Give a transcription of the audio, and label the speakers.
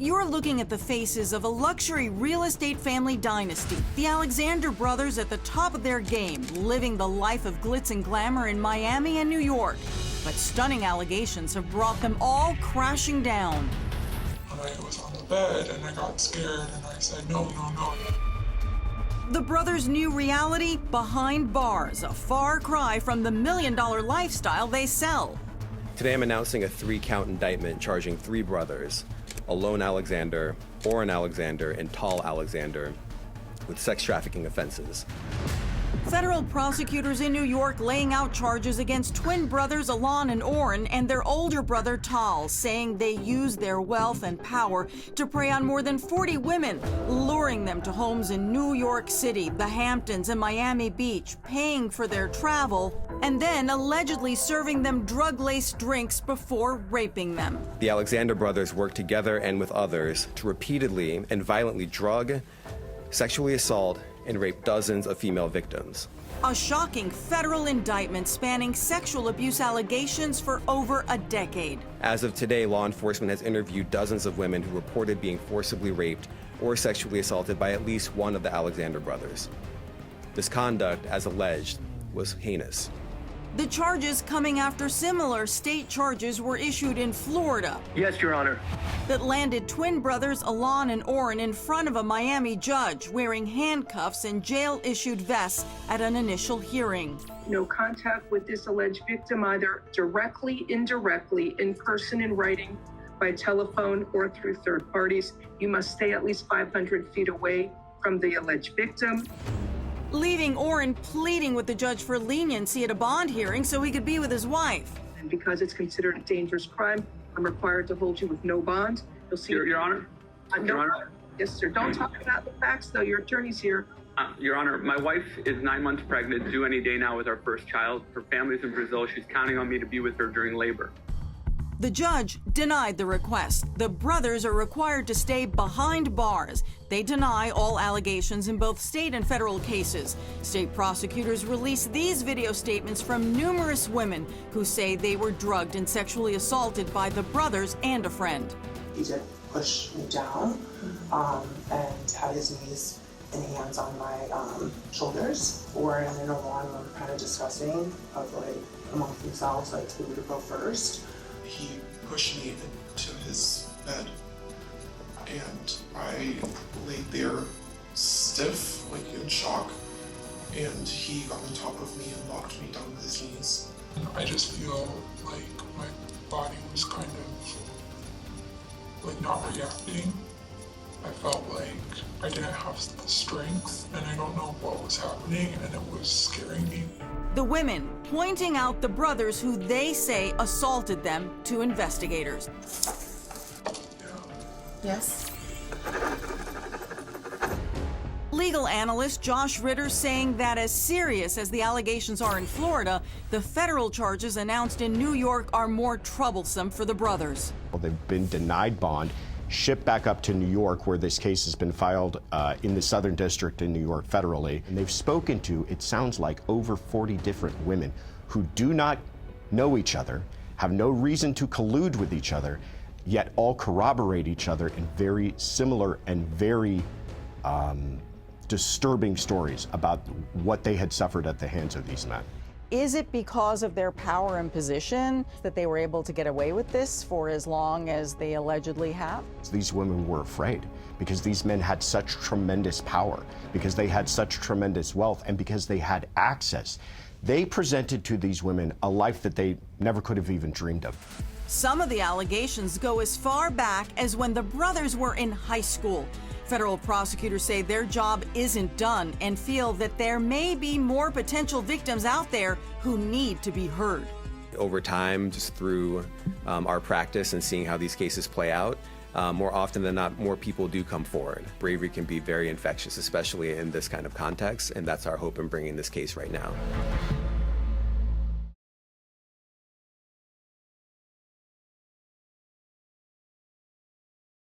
Speaker 1: You're looking at the faces of a luxury real estate family dynasty, the Alexander brothers at the top of their game, living the life of glitz and glamour in Miami and New York. But stunning allegations have brought them all crashing down.
Speaker 2: When I was on the bed and I got scared and I said, no, no, no.
Speaker 1: The brothers' new reality, behind bars, a far cry from the million-dollar lifestyle they sell.
Speaker 3: Today I'm announcing a 3-count indictment charging 3 brothers, Alon Alexander, Oren Alexander, and Tal Alexander, with sex trafficking offenses.
Speaker 1: Federal prosecutors in New York laying out charges against twin brothers Alon and Oren and their older brother Tal, saying they used their wealth and power to prey on more than 40 women, luring them to homes in New York City, the Hamptons, and Miami Beach, paying for their travel, and then allegedly serving them drug-laced drinks before raping them.
Speaker 3: The Alexander brothers worked together and with others to repeatedly and violently drug, sexually assault, and rape dozens of female victims.
Speaker 1: A shocking federal indictment spanning sexual abuse allegations for over a decade.
Speaker 3: As of today, law enforcement has interviewed dozens of women who reported being forcibly raped or sexually assaulted by at least one of the Alexander brothers. This conduct, as alleged, was heinous.
Speaker 1: The charges coming after similar state charges were issued in Florida.
Speaker 4: Yes, Your Honor.
Speaker 1: That landed twin brothers Alon and Oren in front of a Miami judge wearing handcuffs and jail-issued vests at an initial hearing.
Speaker 5: No contact with this alleged victim, either directly, indirectly, in person, in writing, by telephone, or through third parties. You must stay at least 500 feet away from the alleged victim.
Speaker 1: Leaving Oren pleading with the judge for leniency at a bond hearing so he could be with his wife.
Speaker 5: And because it's considered a dangerous crime, I'm required to hold you with no bond. You'll see.
Speaker 4: Your Honor.
Speaker 5: Your Honor. Yes, sir. Don't talk about the facts, though. Your attorney's here.
Speaker 4: Your Honor, my wife is 9 months pregnant, due any day now with our first child. Her family's in Brazil. She's counting on me to be with her during labor.
Speaker 1: The judge denied the request. The brothers are required to stay behind bars. They deny all allegations in both state and federal cases. State prosecutors released these video statements from numerous women who say they were drugged and sexually assaulted by the brothers and a friend.
Speaker 6: He did push me down and had his knees and hands on my shoulders. Oren and Alon were kind of discussing, amongst themselves, who would go first.
Speaker 2: He pushed me into his bed, and I laid there stiff, in shock, and he got on top of me and locked me down with his knees. And I just feel like my body was kind of not reacting. I felt like I didn't have the strength, and I don't know what was happening, and it was scaring me.
Speaker 1: The women pointing out the brothers who they say assaulted them to investigators.
Speaker 6: Yes.
Speaker 1: Legal analyst Josh Ritter saying that as serious as the allegations are in Florida, the federal charges announced in New York are more troublesome for the brothers.
Speaker 7: Well, they've been denied bond, shipped back up to New York, where this case has been filed in the Southern District in New York federally. And they've spoken to, it sounds like, over 40 different women who do not know each other, have no reason to collude with each other, yet all corroborate each other in very similar and very disturbing stories about what they had suffered at the hands of these men.
Speaker 8: Is it because of their power and position that they were able to get away with this for as long as they allegedly have?
Speaker 7: These women were afraid because these men had such tremendous power, because they had such tremendous wealth, and because they had access. They presented to these women a life that they never could have even dreamed of.
Speaker 1: Some of the allegations go as far back as when the brothers were in high school. Federal prosecutors say their job isn't done and feel that there may be more potential victims out there who need to be heard.
Speaker 3: Over time, just through our practice and seeing how these cases play out, more often than not, more people do come forward. Bravery can be very infectious, especially in this kind of context, and that's our hope in bringing this case right now.